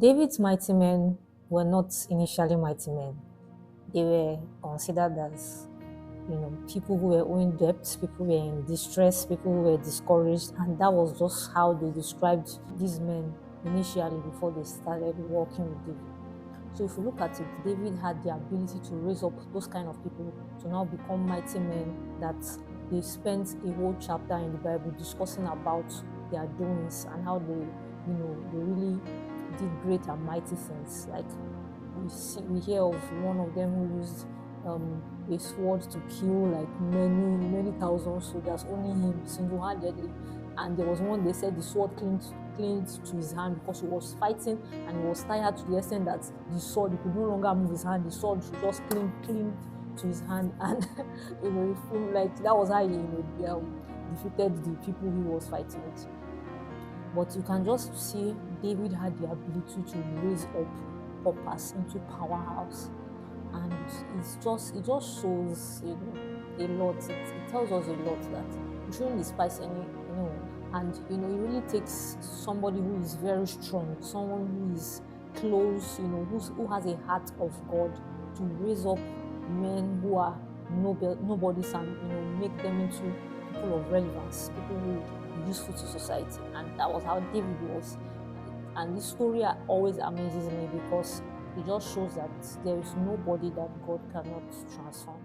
David's mighty men were not initially mighty men. They were considered as, people who were owing debts, people who were in distress, people who were discouraged, and that was just how they described these men initially before they started working with David. So if you look at it, David had the ability to raise up those kind of people to now become mighty men that they spent a whole chapter in the Bible discussing about their doings and how they really did great and mighty things. Like we hear of one of them who used a sword to kill like many thousand soldiers, only him single-handedly. And there was one they said the sword clinged to his hand because he was fighting and he was tired to the extent that the sword, he could no longer move his hand, the sword just cling to his hand. And like that was how he defeated the people he was fighting with. But you can just see David had the ability to raise up purpose into powerhouse, and it just shows a lot. It tells us a lot that we shouldn't despise anyone, and it really takes somebody who is very strong, someone who is close, who has a heart of God, to raise up men who are nobodies, and make them into people of relevance, people who are useful to society. And that was how David was. And this story always amazes me because it just shows that there is nobody that God cannot transform.